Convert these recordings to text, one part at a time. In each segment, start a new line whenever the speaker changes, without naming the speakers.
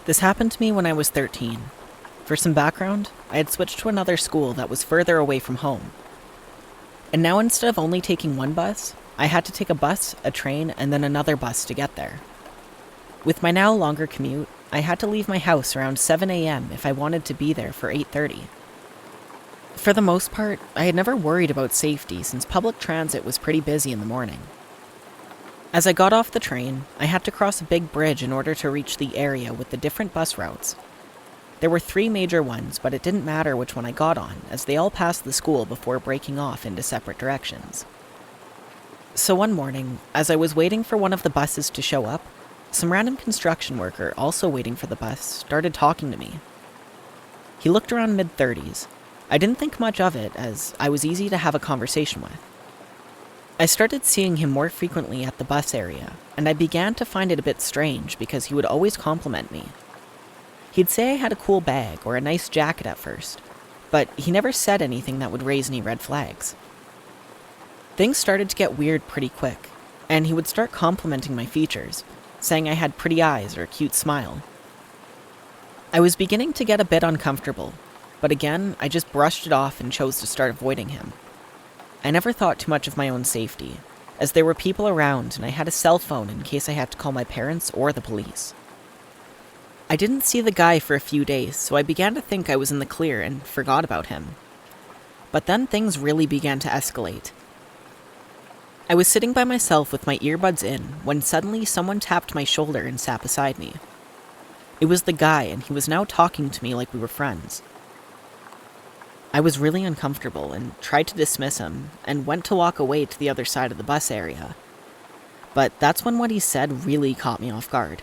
This happened to me when I was 13. For some background, I had switched to another school that was further away from home. And now instead of only taking one bus, I had to take a bus, a train, and then another bus to get there. With my now longer commute, I had to leave my house around 7 a.m. if I wanted to be there for 8:30. For the most part, I had never worried about safety since public transit was pretty busy in the morning. As I got off the train, I had to cross a big bridge in order to reach the area with the different bus routes. There were 3 major ones, but it didn't matter which one I got on, as they all passed the school before breaking off into separate directions. So one morning, as I was waiting for one of the buses to show up, some random construction worker, also waiting for the bus, started talking to me. He looked around mid-30s. I didn't think much of it, as I was easy to have a conversation with. I started seeing him more frequently at the bus area, and I began to find it a bit strange because he would always compliment me. He'd say I had a cool bag or a nice jacket at first, but he never said anything that would raise any red flags. Things started to get weird pretty quick, and he would start complimenting my features, saying I had pretty eyes or a cute smile. I was beginning to get a bit uncomfortable, but again, I just brushed it off and chose to start avoiding him. I never thought too much of my own safety, as there were people around and I had a cell phone in case I had to call my parents or the police. I didn't see the guy for a few days, so I began to think I was in the clear and forgot about him. But then things really began to escalate. I was sitting by myself with my earbuds in when suddenly someone tapped my shoulder and sat beside me. It was the guy, and he was now talking to me like we were friends. I was really uncomfortable and tried to dismiss him and went to walk away to the other side of the bus area. But that's when what he said really caught me off guard.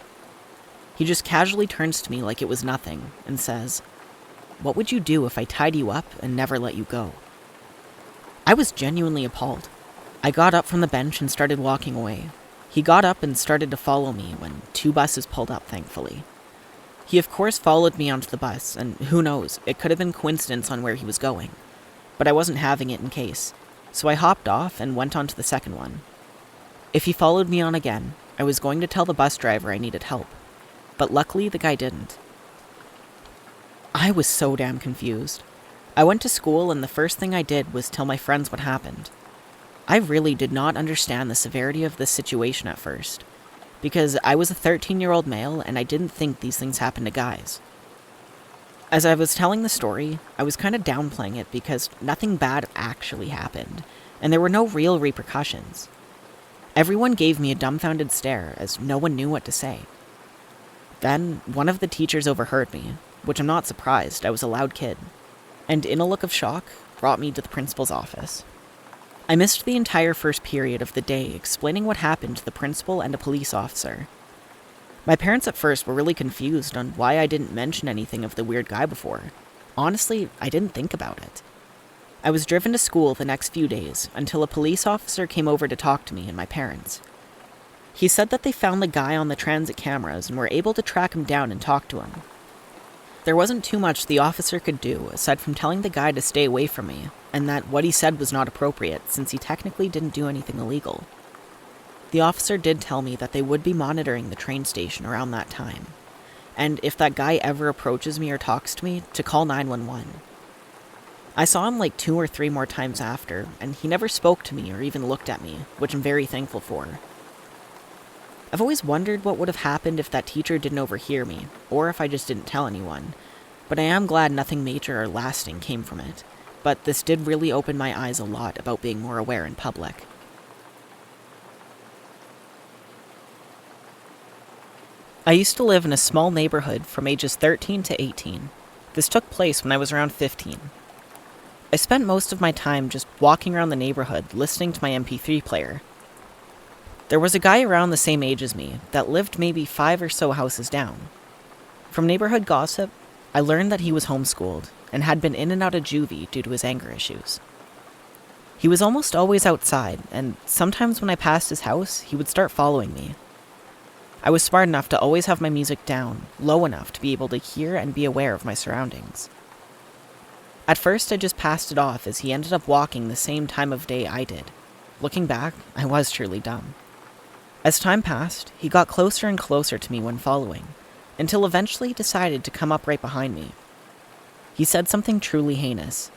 He just casually turns to me like it was nothing and says, "What would you do if I tied you up and never let you go?" I was genuinely appalled. I got up from the bench and started walking away. He got up and started to follow me when 2 buses pulled up, thankfully. He of course followed me onto the bus, and who knows, it could have been coincidence on where he was going. But I wasn't having it in case, so I hopped off and went on to the second one. If he followed me on again, I was going to tell the bus driver I needed help. But luckily, the guy didn't. I was so damn confused. I went to school and the first thing I did was tell my friends what happened. I really did not understand the severity of this situation at first, because I was a 13-year-old male and I didn't think these things happened to guys. As I was telling the story, I was kind of downplaying it because nothing bad actually happened, and there were no real repercussions. Everyone gave me a dumbfounded stare as no one knew what to say. Then, one of the teachers overheard me, which I'm not surprised, I was a loud kid, and in a look of shock, brought me to the principal's office. I missed the entire first period of the day explaining what happened to the principal and a police officer. My parents at first were really confused on why I didn't mention anything of the weird guy before. Honestly, I didn't think about it. I was driven to school the next few days until a police officer came over to talk to me and my parents. He said that they found the guy on the transit cameras and were able to track him down and talk to him. There wasn't too much the officer could do aside from telling the guy to stay away from me, and that what he said was not appropriate since he technically didn't do anything illegal. The officer did tell me that they would be monitoring the train station around that time, and if that guy ever approaches me or talks to me, to call 911. I saw him like 2 or 3 more times after, and he never spoke to me or even looked at me, which I'm very thankful for. I've always wondered what would have happened if that teacher didn't overhear me, or if I just didn't tell anyone, but I am glad nothing major or lasting came from it. But this did really open my eyes a lot about being more aware in public. I used to live in a small neighborhood from ages 13 to 18. This took place when I was around 15. I spent most of my time just walking around the neighborhood listening to my MP3 player. There was a guy around the same age as me that lived maybe 5 or so houses down. From neighborhood gossip, I learned that he was homeschooled and had been in and out of juvie due to his anger issues. He was almost always outside, and sometimes when I passed his house, he would start following me. I was smart enough to always have my music down, low enough to be able to hear and be aware of my surroundings. At first, I just passed it off as he ended up walking the same time of day I did. Looking back, I was truly dumb. As time passed, he got closer and closer to me when following, until eventually he decided to come up right behind me. He said something truly heinous,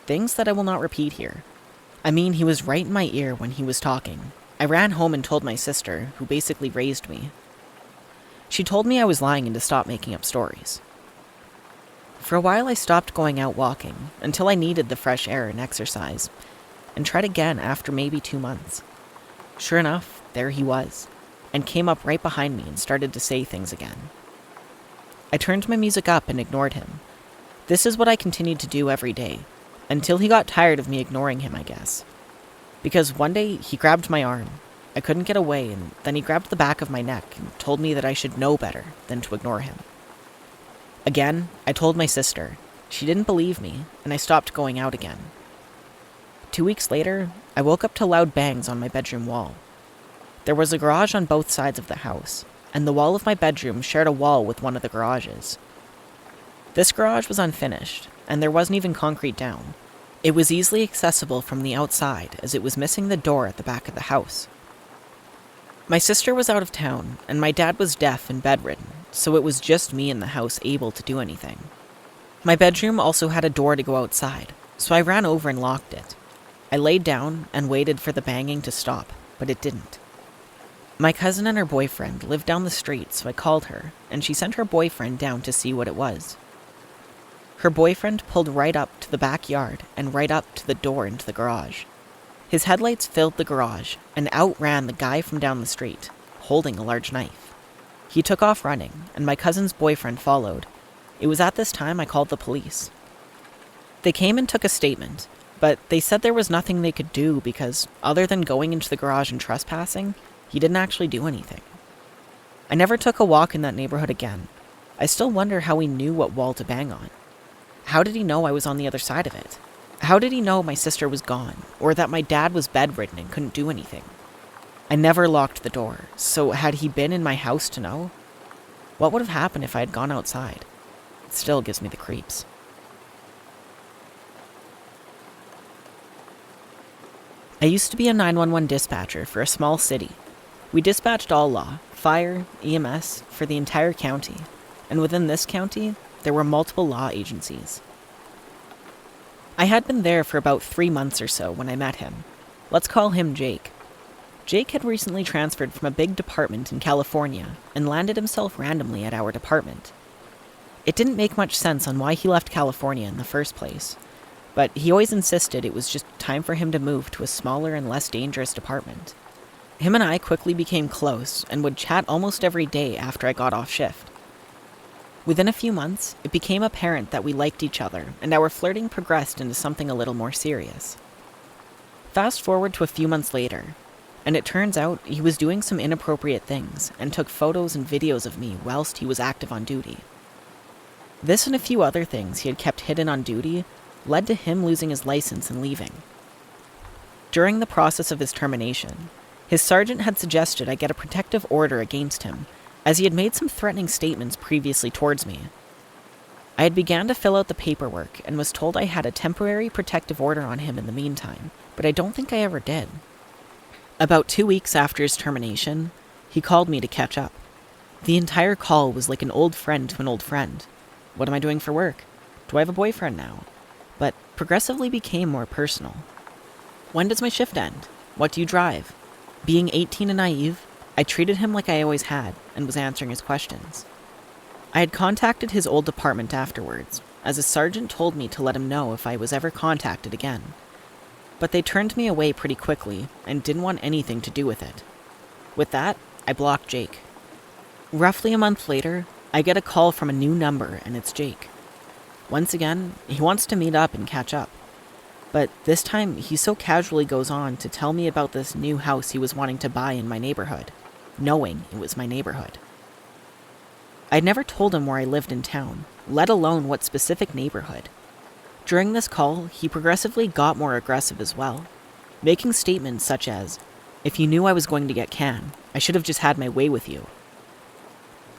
things that I will not repeat here. I mean, he was right in my ear when he was talking. I ran home and told my sister, who basically raised me. She told me I was lying and to stop making up stories. For a while I stopped going out walking, until I needed the fresh air and exercise, and tried again after maybe 2 months. Sure enough, there he was, and came up right behind me and started to say things again. I turned my music up and ignored him. This is what I continued to do every day, until he got tired of me ignoring him, I guess. Because one day, he grabbed my arm. I couldn't get away, and then he grabbed the back of my neck and told me that I should know better than to ignore him. Again, I told my sister. She didn't believe me, and I stopped going out again. 2 weeks later, I woke up to loud bangs on my bedroom wall. There was a garage on both sides of the house, and the wall of my bedroom shared a wall with one of the garages. This garage was unfinished, and there wasn't even concrete down. It was easily accessible from the outside, as it was missing the door at the back of the house. My sister was out of town, and my dad was deaf and bedridden, so it was just me in the house able to do anything. My bedroom also had a door to go outside, so I ran over and locked it. I laid down and waited for the banging to stop, but it didn't. My cousin and her boyfriend lived down the street, so I called her, and she sent her boyfriend down to see what it was. Her boyfriend pulled right up to the backyard and right up to the door into the garage. His headlights filled the garage and outran the guy from down the street, holding a large knife. He took off running, and my cousin's boyfriend followed. It was at this time I called the police. They came and took a statement, but they said there was nothing they could do because, other than going into the garage and trespassing, he didn't actually do anything. I never took a walk in that neighborhood again. I still wonder how he knew what wall to bang on. How did he know I was on the other side of it? How did he know my sister was gone, or that my dad was bedridden and couldn't do anything? I never locked the door, so had he been in my house to know? What would have happened if I had gone outside? It still gives me the creeps. I used to be a 911 dispatcher for a small city. We dispatched all law, fire, EMS, for the entire county, and within this county, there were multiple law agencies. I had been there for about 3 months or so when I met him. Let's call him Jake. Jake had recently transferred from a big department in California and landed himself randomly at our department. It didn't make much sense on why he left California in the first place, but he always insisted it was just time for him to move to a smaller and less dangerous department. Him and I quickly became close and would chat almost every day after I got off shift. Within a few months, it became apparent that we liked each other, and our flirting progressed into something a little more serious. Fast forward to a few months later, and it turns out he was doing some inappropriate things and took photos and videos of me whilst he was active on duty. This and a few other things he had kept hidden on duty led to him losing his license and leaving. During the process of his termination, his sergeant had suggested I get a protective order against him, as he had made some threatening statements previously towards me. I had began to fill out the paperwork and was told I had a temporary protective order on him in the meantime, but I don't think I ever did. About 2 weeks after his termination, he called me to catch up. The entire call was like an old friend to an old friend. What am I doing for work? Do I have a boyfriend now? But progressively became more personal. When does my shift end? What do you drive? Being 18 and naive, I treated him like I always had and was answering his questions. I had contacted his old department afterwards, as a sergeant told me to let him know if I was ever contacted again. But they turned me away pretty quickly and didn't want anything to do with it. With that, I blocked Jake. Roughly a month later, I get a call from a new number and it's Jake. Once again, he wants to meet up and catch up. But this time, he so casually goes on to tell me about this new house he was wanting to buy in my neighborhood, knowing it was my neighborhood. I'd never told him where I lived in town, let alone what specific neighborhood. During this call, he progressively got more aggressive as well, making statements such as, "If you knew I was going to get canned, I should have just had my way with you."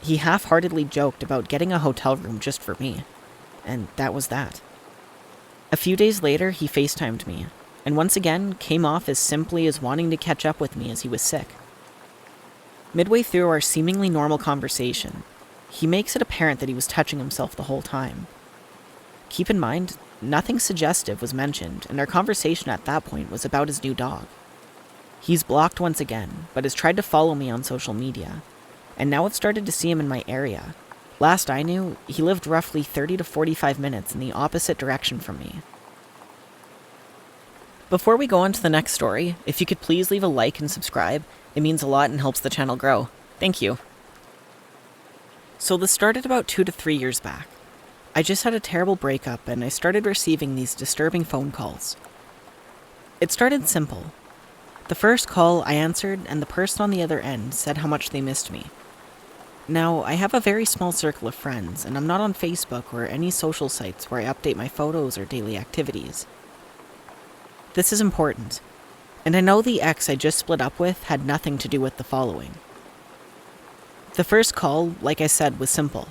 He half-heartedly joked about getting a hotel room just for me, and that was that. A few days later, he FaceTimed me, and once again came off as simply as wanting to catch up with me as he was sick. Midway through our seemingly normal conversation, he makes it apparent that he was touching himself the whole time. Keep in mind, nothing suggestive was mentioned, and our conversation at that point was about his new dog. He's blocked once again, but has tried to follow me on social media, and now I've started to see him in my area. Last I knew, he lived roughly 30 to 45 minutes in the opposite direction from me. Before we go on to the next story, if you could please leave a like and subscribe, it means a lot and helps the channel grow. Thank you. So this started about 2 to 3 years back. I just had a terrible breakup and I started receiving these disturbing phone calls. It started simple. The first call I answered and the person on the other end said how much they missed me. Now, I have a very small circle of friends and I'm not on Facebook or any social sites where I update my photos or daily activities. This is important, and I know the ex I just split up with had nothing to do with the following. The first call, like I said, was simple.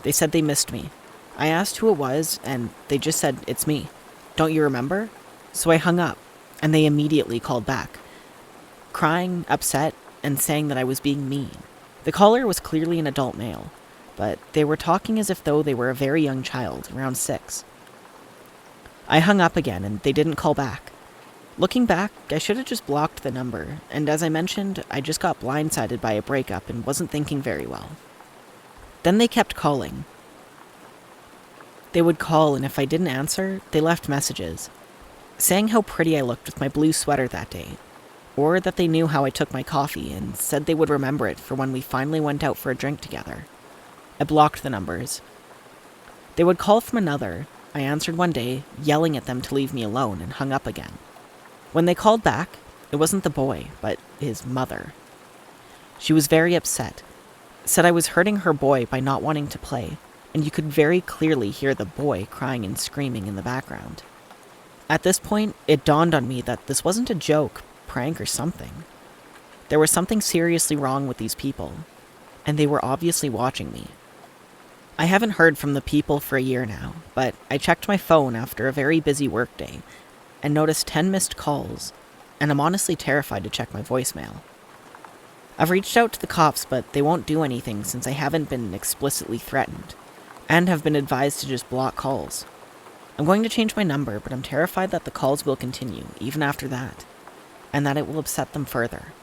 They said they missed me. I asked who it was, and they just said, "It's me. Don't you remember?" So I hung up, and they immediately called back, crying, upset, and saying that I was being mean. The caller was clearly an adult male, but they were talking as if though they were a very young child, around 6. I hung up again, and they didn't call back. Looking back, I should have just blocked the number, and as I mentioned, I just got blindsided by a breakup and wasn't thinking very well. Then they kept calling. They would call, and if I didn't answer, they left messages, saying how pretty I looked with my blue sweater that day, or that they knew how I took my coffee and said they would remember it for when we finally went out for a drink together. I blocked the numbers. They would call from another. I answered one day, yelling at them to leave me alone, and hung up again. When they called back, it wasn't the boy, but his mother. She was very upset, said I was hurting her boy by not wanting to play, and you could very clearly hear the boy crying and screaming in the background. At this point, it dawned on me that this wasn't a joke, prank, or something. There was something seriously wrong with these people, and they were obviously watching me. I haven't heard from the people for a year now, but I checked my phone after a very busy workday and noticed 10 missed calls, and I'm honestly terrified to check my voicemail. I've reached out to the cops, but they won't do anything since I haven't been explicitly threatened, and have been advised to just block calls. I'm going to change my number, but I'm terrified that the calls will continue, even after that, and that it will upset them further.